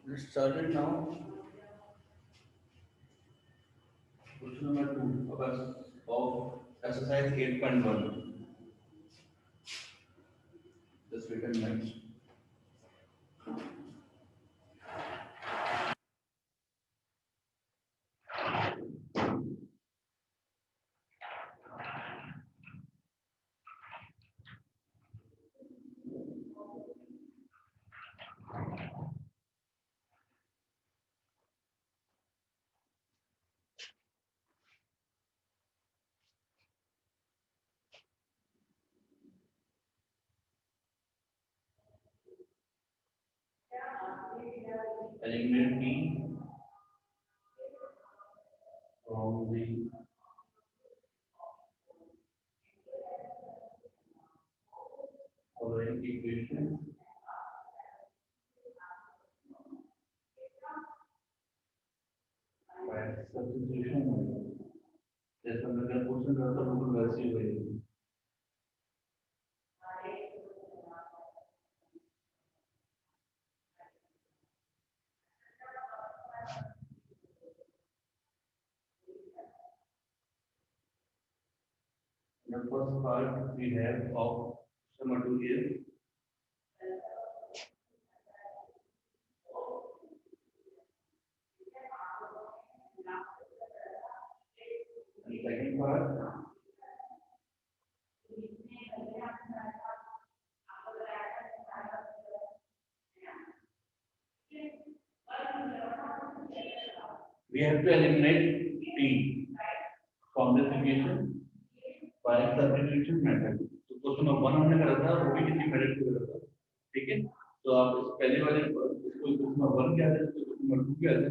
Let's start it now. Question number 2 of exercise 8.1. Just written next. Eliminate P from the following equation by substitution. जैसा मैं अगर question करता हूँ तो वैसे ही होगी. The first part we have of sum here. And second part, we have to eliminate P from this equation by substitution method. तो question number 1 हमने करा था, वो भी किसी मेथड से करा था. ठीक है, तो आप इस पहले वाले इसको क्वेश्चन नंबर 1 क्या है, इसको क्वेश्चन नंबर 2 क्या है,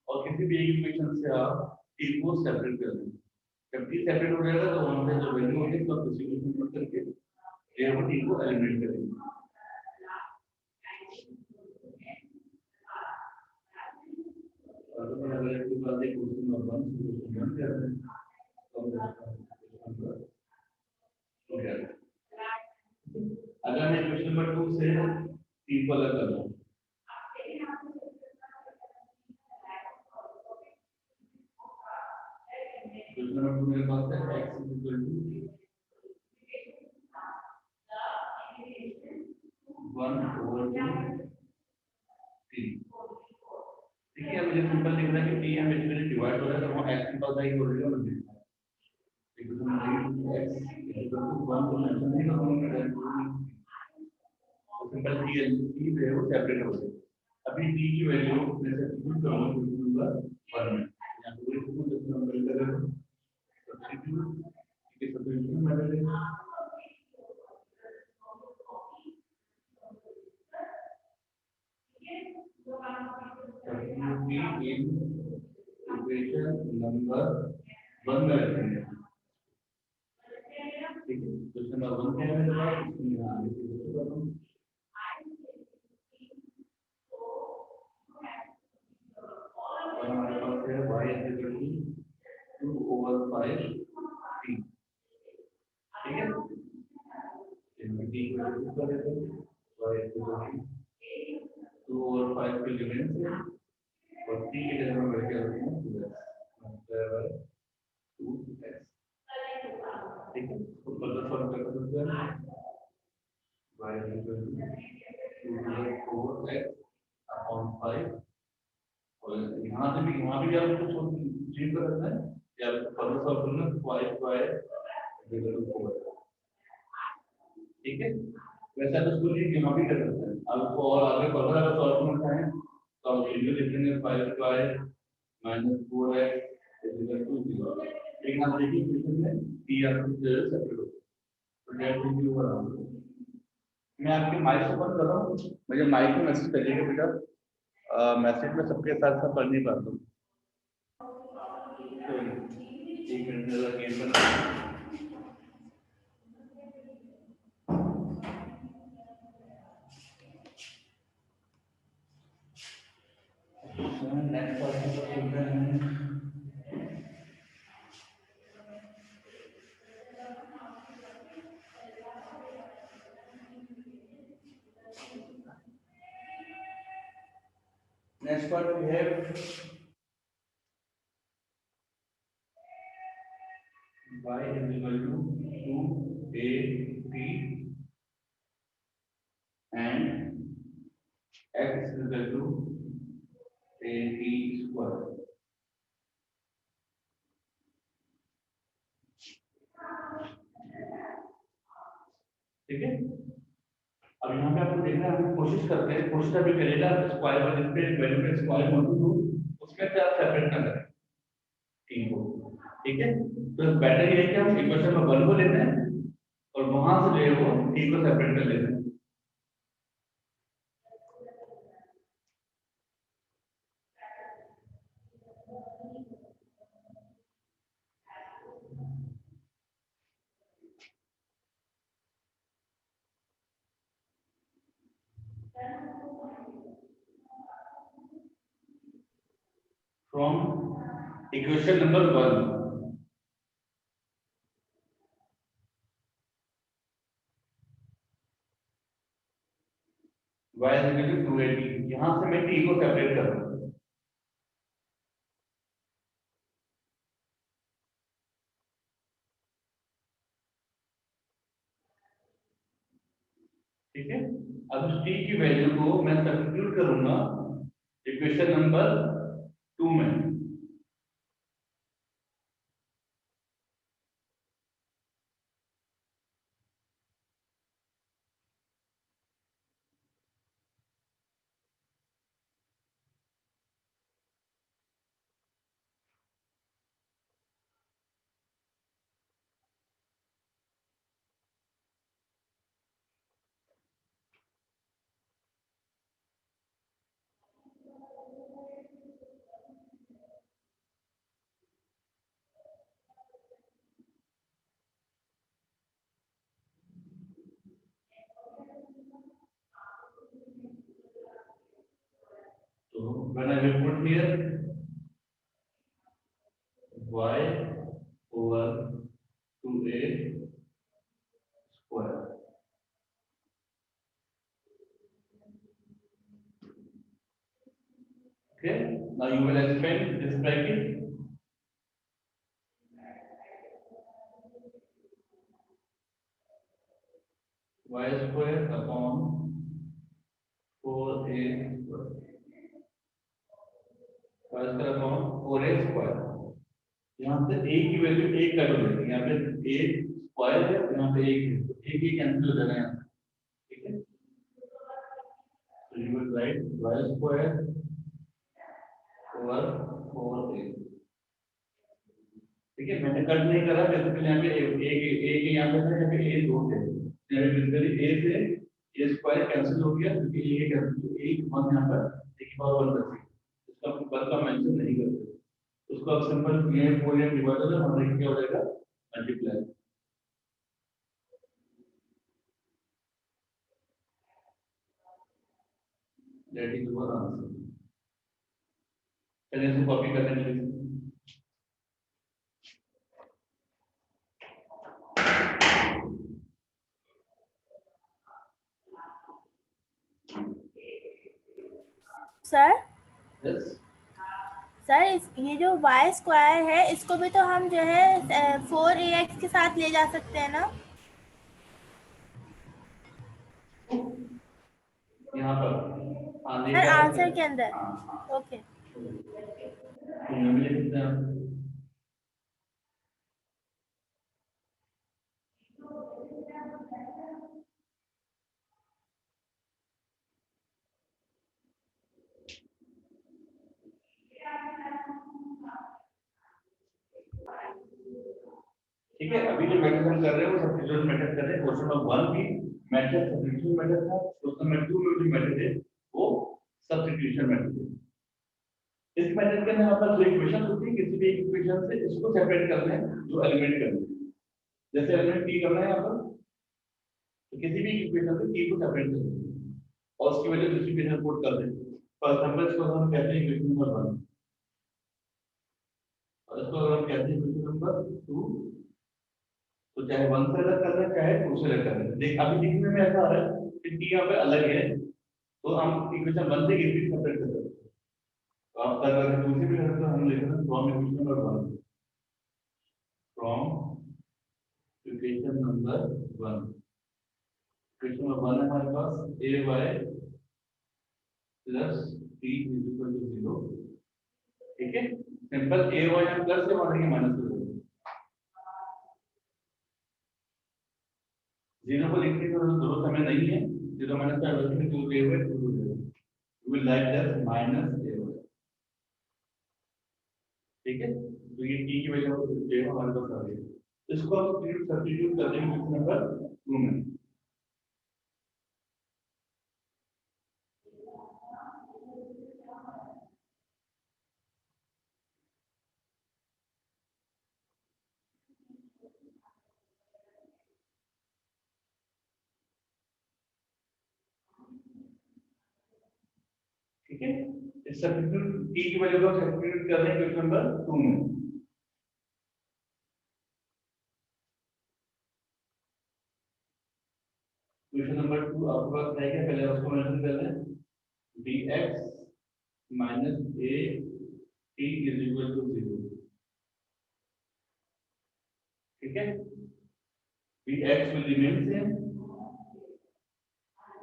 और किसी भी एक इक्वेशन से आप T को सेपरेट कर दें. जब T सेपरेट हो जाएगा तो वहां पे जो वैल्यू होगी तो आप इसी इक्वेशन में करके ये वो T को एलिमिनेट करेंगे. अगर मैं अगर इसके बाद एक क्वेश्चन नंबर 1 क्वेश्चन 1 क्या है, अगर मैं क्वेश्चन नंबर 2 से 3 को अलग कर दूं, क्वेश्चन नंबर 2 मेरे पास है x इक्वल टू 1/2 3. ठीक है, मुझे सिंपल लिखना है कि t है बेसिकली डिवाइड हो रहा है तो वहां x के पास आई ऑलरेडी और लिख दिया. x इक्वल टू 1 को मेंशन नहीं करूंगा, सिंपल t जो है वो सेपरेट हो जाएगा. अभी t की वैल्यू मैं सब्स्टिट्यूट करूंगा क्वेश्चन नंबर 1 में. यहां पे क्वेश्चन नंबर करेंगे सब्स्टिट्यूट के सब्स्टिट्यूशन मेथड है. सब्स्टिट्यूट इन इक्वेशन नंबर 1 में रखेंगे. ठीक है, क्वेश्चन नंबर 1 क्या है मेरे पास, इसमें यहां लिख हमारे पास है y इक्वल टू 2/5 t. ठीक है, इनमें t को डिफाइन कर देते हैं. y इक्वल टू 2/5 के लिमिट से और t की जगह में बैठ के रखते हैं 2x 2x. ठीक है, तो फर्दर सॉल्व कर सकते हैं. y equal to 4x upon 5 और यहाँ भी आपको कुछ चेंज कर सकते हैं या फर्दर सॉल्व करना 5y इक्वल टू 4. ठीक है, वैसा तो स्कूल यहाँ भी कर सकते हैं. आपको और आगे फर्दर अगर सॉल्व करना चाहें तो आप वैल्यू लिख देंगे 5y minus 4x equal to 0. लेकिन आप देखिए क्वेश्चन में t आपको सेपरेट हो तो दैट विल बी ओवर. मैं आपके माइक को बंद कर रहा हूँ, मुझे माइक में मैसेज करिएगा बेटा, मैसेज में सबके साथ साथ पढ़ नहीं पाता हूँ. तो 1 मिनट का गेम बना. नेक्स्ट क्वेश्चन करते हैं. Next part we have y is equal to 2at and x is equal to at square. ठीक है, अब यहाँ पे आपको देखना है, हम कोशिश करते हैं, कोशिश अभी करेगा स्क्वायर पर जिस पे वैल्यू पे स्क्वायर मौजूद हो उसमें से आप सेपरेट ना करें टी को। ठीक है, तो बेटर ये है कि हम इक्वेशन में 1 को लेते हैं और वहां से जो है वो टी को सेपरेट कर लेते हैं। From equation number 1, y is equal to 280, यहाँ से मैं t को सेपरेट कर रहा हूँ। ठीक है, अब उस t की वैल्यू को मैं सब्स्टिट्यूट करूंगा इक्वेशन नंबर 2 में। तो when I will put here y over 2a square, okay, now you will expand this bracket y square upon 4a square, y square upon 4a square। यहाँ से a की value 1 कर देंगे, यहाँ पे a स्क्वायर है, यहाँ पे 1 है, तो 1 ही कैंसिल हो जाएगा यहाँ पे। ठीक है, so you will write y square over 4a। ठीक है, मैंने कट नहीं करा, बेसिकली यहाँ पे a के यहाँ पे था, यहाँ पे a 2 थे, यहाँ पे बेसिकली a से a स्क्वायर कैंसिल हो गया क्योंकि a कैंसिल, तो a 1 यहाँ पर a की पावर 1 बची, इसका वन का मेंशन नहीं करते, उसको अब सिंपल ये 4 या डिवाइड है, हमारा क्या हो जाएगा multiply. That is our answer. चलिए इसको कॉपी करने के लिए सर यस सर ये जो y स्क्वायर है इसको भी तो हम जो है 4ax के साथ ले जा सकते हैं ना? यहाँ पर सर आंसर के अंदर। ओके, ठीक है, अभी जो मेथड हम कर रहे हैं वो सब्स्टिट्यूशन मेथड कर रहे हैं। क्वेश्चन नंबर 1 भी मेथड सब्स्टिट्यूशन मेथड था, क्वेश्चन नंबर 2 में जो मेथड है वो सब्स्टिट्यूशन मेथड है। इस मेथड के अंदर हमारे पास दो इक्वेशन होती है, किसी भी एक इक्वेशन से इसको सेपरेट करना है, जो एलिमिनेट करना है। जैसे एलिमिनेट t करना है यहाँ पर, तो किसी भी इक्वेशन से t को सेपरेट करना है और उसकी वजह दूसरी इक्वेशन पुट कर दें। फॉर एग्जांपल इसको हम कहते हैं इक्वेशन नंबर 1 और इसको अगर हम कहते हैं इक्वेशन नंबर 2, तो चाहे 1 से अलग कर लें चाहे 2 से अलग कर लें। देख अभी दिखने में ऐसा आ रहा है कि t यहाँ पे अलग है, तो हम इक्वेशन 1 से किसी सेपरेट कर सकते हैं। तो आप कर रहे थे दूसरी भी करते हम लिख रहे हैं from equation number 1, from equation number 1। Equation number 1 है हमारे पास A Y plus T is equal to 0। ठीक है, सिंपल ए वाई हम प्लस से मानेंगे माइनस से। 0 को लिखने की जरूरत हमें नहीं है, 0 माइनस का value 2 a y 2 0, we will write that minus a y. ठीक है, तो ये टी की वैल्यू जो है हमारे पास आ गई, इसको हम सब्स्टिट्यूट कर देंगे क्वेश्चन नंबर 2 में। ठीक है, इस सब्स्टिट्यूट टी की वैल्यू को सब्स्टिट्यूट कर देंगे क्वेश्चन नंबर 2 में। क्वेश्चन नंबर 2 आपके पास है क्या, पहले उसको मेंशन कर लें। dx minus a t is equal to 0। ठीक है, dx will remain same,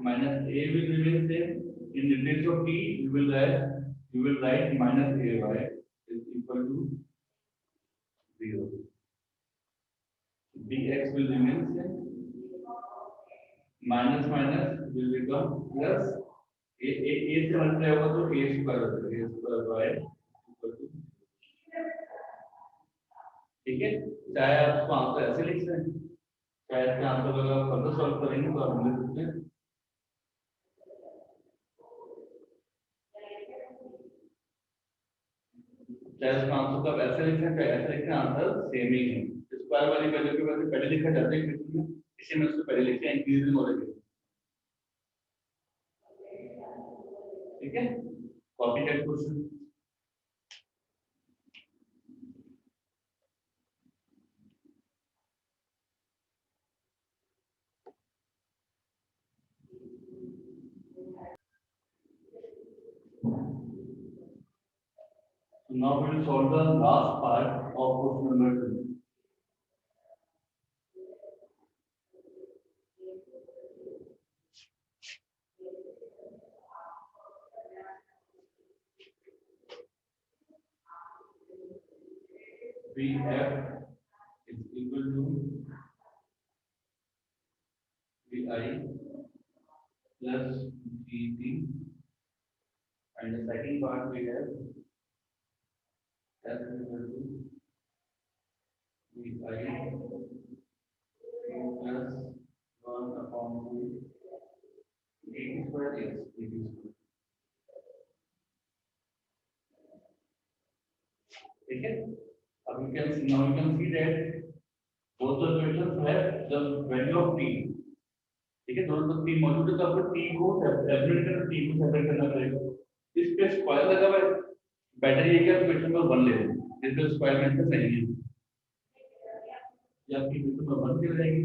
minus a will remain same, in the place of t you will write minus ay is equal to 0। dx will remain same, minus minus will become plus, a से multiply होगा तो a square हो जाएगा, a square y equal to। ठीक है, चाहे आप इसको आंसर ऐसे लिख सकते हैं, चाहे इसका आंसर अगर आप फर्दर सॉल्व करेंगे तो आप लिख सकते हैं। चाहे इसका आंसर तो आप ऐसे लिख सकते हैं, ऐसे लिखते हैं, आंसर सेम ही है। स्क्वायर वाली वैल्यू के वैसे पहले लिखा जाता है क्वेश्चन में, इसी में उसको पहले लिखते हैं इंक्रीजिंग ऑर्डर में। ठीक है, copy that question. Now we will solve the last part of question number 2. Vf is equal to Vi plus Vt, and the second part we have S is equal to Vi plus 1 upon 2 dt square, yes, dt square। ठीक है, अब you can now you can see that both the equations have the value of t। ठीक है, दोनों तो t मौजूद है, तो आपको t को सेपरेट करना, t को सेपरेट करना पड़ेगा। इस पे स्क्वायर लगा हुआ है, बेटर ये कि आप क्वेश्चन नंबर 1 ले लें, इस पे स्क्वायर मेथड नहीं है। ये आपकी क्वेश्चन नंबर 1 के रहेगी,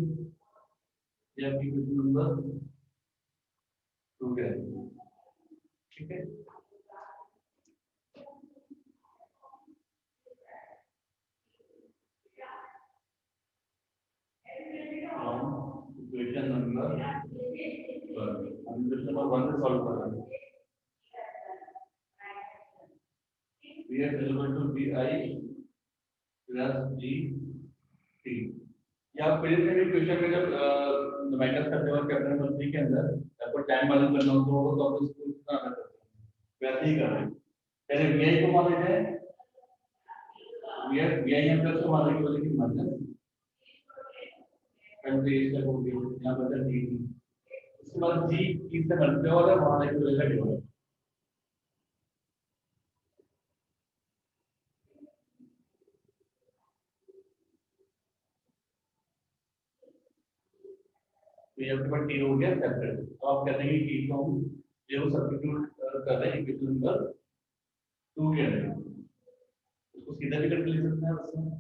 ये आपकी क्वेश्चन नंबर 2 के रहेगी। ठीक है, क्वेश्चन नंबर 1 हम क्वेश्चन नंबर 1 से सॉल्व कर रहे हैं। we are equal to vi plus gt। या फिर से भी क्वेश्चन में जब माइनस करते वक्त कैपिटल नंबर 3 के अंदर आपको टाइम मालूम करना हो तो आप इसको इतना कर सकते हैं, वैसे ही कर रहे हैं। पहले vi को मान लेते हैं, vi हम प्लस को मान लेंगे, बोले कि माइनस करते इसका हो गया यहां पर dt, उसके बाद g इससे मल्टीप्लाई हो रहा है, वहां एक बोलेगा डिवाइड। तो ये आपके पास टी हो गया सेपरेट, तो आप कहते हैं कि टी को हम जो सब्स्टिट्यूट कर रहे हैं इक्वेशन नंबर 2 के अंदर, उसको सीधा भी करके लिख सकते हैं उसमें।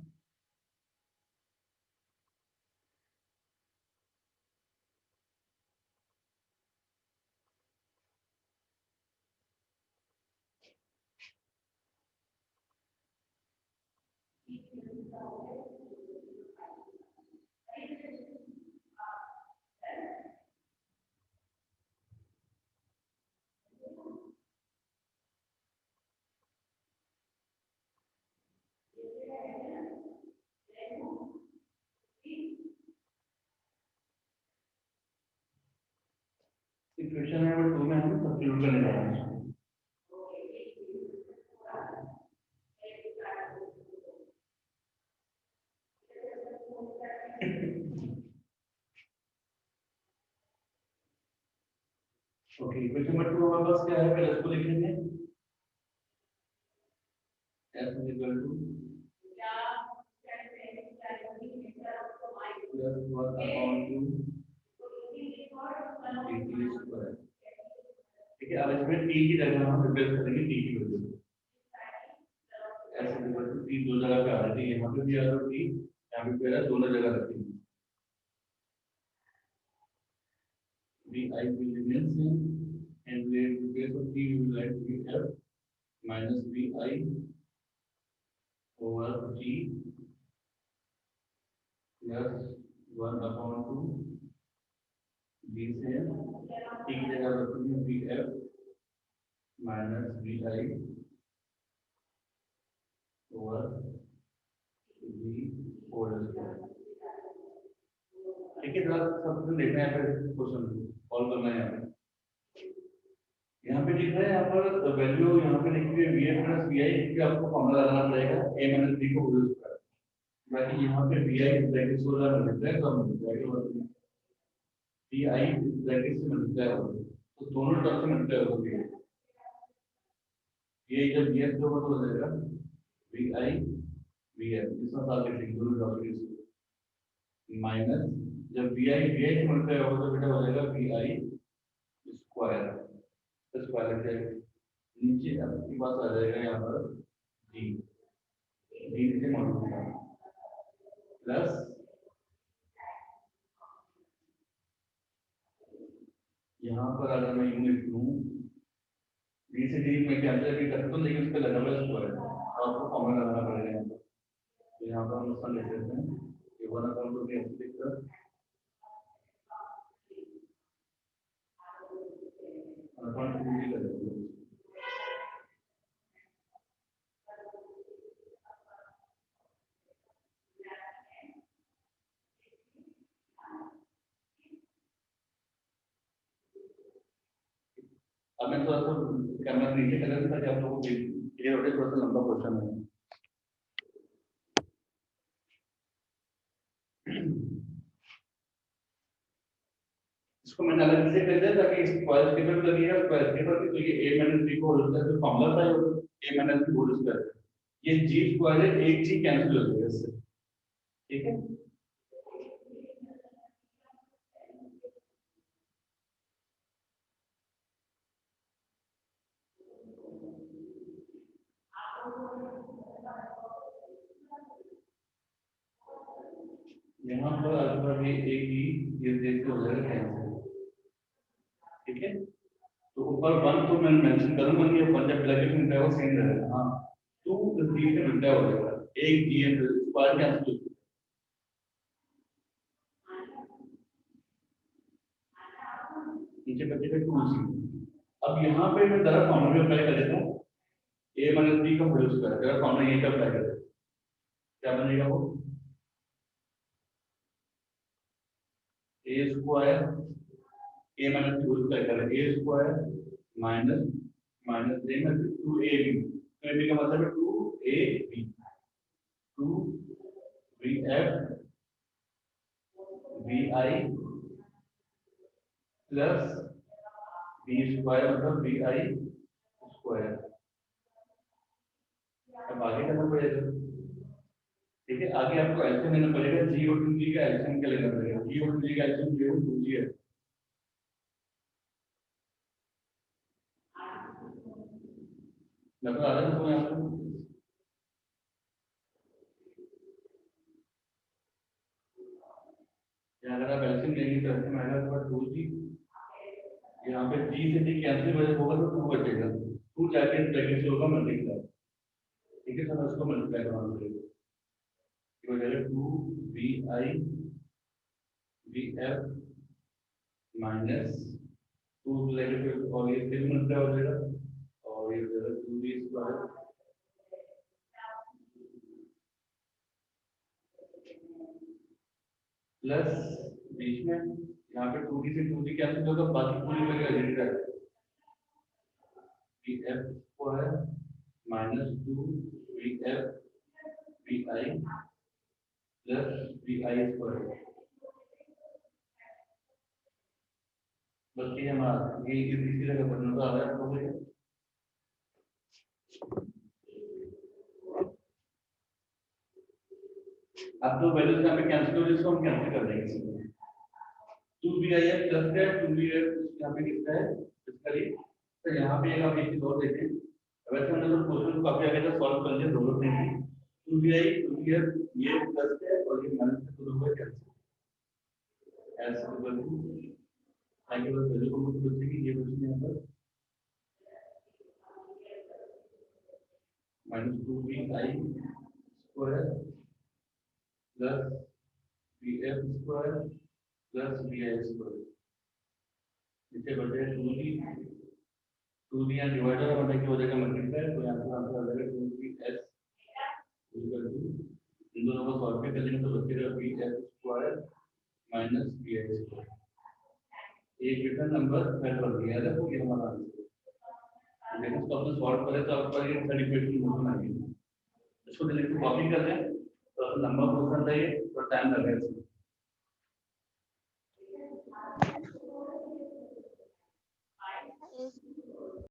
इक्वेशन नंबर 2 में हम सब्स्टिट्यूट करने जा रहे हैं। ओके, इक्वेशन नंबर 2 हमारे पास क्या है, पहले इसको लिख लेंगे। s is equal to plus 1 upon 2 dt square। ठीक है, अब इसमें t की जगह हम रिप्लेस करेंगे t की value. s is equal to t दो जगह पे आ रही है, यहाँ पे भी आ रहा है t, यहाँ पे भी आ रहा है, दोनों जगह रखेंगे। vi will remain same and in case of t we will write we have minus vi over t plus 1 upon 2 b से t की जगह रखेंगे we have minus vi over v whole square। ठीक है, जरा सबसे देखना है, फिर क्वेश्चन सॉल्व करना है। यहाँ पे लिख रहा है, यहाँ पर वैल्यू यहाँ पे लिखी हुई है वी एफ प्लस वी आई, इसके आपको फॉर्मूला लगाना पड़ेगा ए माइनस बी को होल स्क्वायर। बाकी यहाँ पे वी आई ब्रैकेट से वाला मल्टीप्लाई तो मल्टीप्लाई वी आई ब्रैकेट से मल्टीप्लाई होगा, तो दोनों टर्म से मल्टीप्लाई होगा। ये जब वी एफ होगा तो हो जाएगा वी आई वी एफ, इसमें साथ लिखेंगे दोनों टर्म माइनस जब वी आई से मल्टीप्लाई होगा तो बेटा हो जाएगा वी आई स्क्वायर, स्क्वायर लग जाएगा, नीचे आपके पास आ जाएगा यहाँ पर जी डी से मल्टीप्लाई प्लस यहाँ पर अगर मैं यूनिट लूँ डी से डी में कैंसिल भी कर सकता हूँ, लेकिन उस पर लगा हुआ स्क्वायर आपको फॉर्मूला लगाना पड़ेगा यहाँ पर। तो यहाँ पर हम उसका लिख देते हैं कि 1 अपॉन 2 के ऐसे लिखकर अपॉन 2 भी कर देते हैं। अब मैं थोड़ा सा कैमरा नीचे कर देता ताकि आप लोगों को क्लियर हो जाए, थोड़ा सा लंबा क्वेश्चन है। इसको मैंने अलग से कर दिया ताकि स्क्वायर के पर लगेगा, स्क्वायर के पर तो ये a माइनस b को होल स्क्वायर जो फॉर्मूला था a minus b whole square, ये g स्क्वायर है, एक g कैंसिल हो जाएगा इससे। ठीक है, यहाँ पर अल्फा भी एक ही ये देखते हो जाएगा कैंसिल। ठीक है, तो ऊपर 1 तो मैं मेंशन करूंगा कि 1 जब ब्रैकेट में रहेगा सेम रहेगा। हाँ, 2 इस d से मल्टीप्लाई हो जाएगा, एक d है स्क्वायर कैंसिल। नीचे बचेगा 2c। अब यहाँ पे मैं जरा फॉर्मूला अप्लाई कर देता हूँ a माइनस b का होल स्क्वायर, जरा फॉर्मूला ये का अप्लाई कर देता हूँ, क्या बनेगा वो a square a minus b whole square करें a square minus minus a में 2ab, तो ab का मतलब है 2ab 2vf vi plus b square मतलब vi स्क्वायर। अब आगे करना पड़ेगा। ठीक है, आगे आपको एलसीएम लेना पड़ेगा, g और 2g का एलसीएम क्या लेना पड़ेगा, g और 2g का एलसीएम जो 2g है। मतलब आ रहा है तो यहाँ पर अगर आप एलसीएम लेंगे तो एलसीएम आएगा आपका 2g, यहाँ पे g से d कैंसिल होगा तो 2 बचेगा, 2 जाके ब्रैकेट से होगा मल्टीप्लाई। ठीक है सर, उसको मल्टीप्लाई करना पड़ेगा। ये हो जाएगा 2vi vf माइनस 2 लेंगे फिर और ये 3 मिनट हो जाएगा और ये हो जाएगा 2v स्क्वायर प्लस बीच में यहाँ पे 2d से 2d कैंसिल होगा बाकी पूरी वैल्यू एडिट कर vf square minus 2 vf vi plus vi square बस ये हमारा ये इसी तरह का बनना तो आ रहा है तो मुझे अब तो वैल्यूज यहाँ पे कैंसिल हो जिसको हम कैंसिल कर देंगे इसमें 2vi प्लस है 2vi यहाँ पे कितना है बेसिकली तो यहाँ पे एक आप एक चीज और देखें वैसे हमने तो क्वेश्चन को काफी आगे तक सॉल्व कर लिया जरूरत नहीं थी 2vi ये प्लस है और ये माइनस है तो दोनों कैंसिल ऐसे इक्वल टू आगे बस वैल्यू को मुझे बचेगी ये बचेगी यहाँ पर minus 2vi square plus vf square plus vi square नीचे बचे 2d यहाँ डिवाइडर होने की वजह का मल्टीप्लाई तो यहाँ पे आंसर आ जाएगा 2ds इक्वल टू इन दोनों को सॉल्व कर लेंगे तो बचेगा vf square minus vi square एक डिफरेंट नंबर मैं कर दिया है तो ये हमारा आंसर लेकिन इसको आपने सॉल्व करे तो आपका ये थर्ड इक्वेशन होना है इसको डायरेक्ट कॉपी कर दें तो नंबर क्वेश्चन था ये तो टाइम लगेगा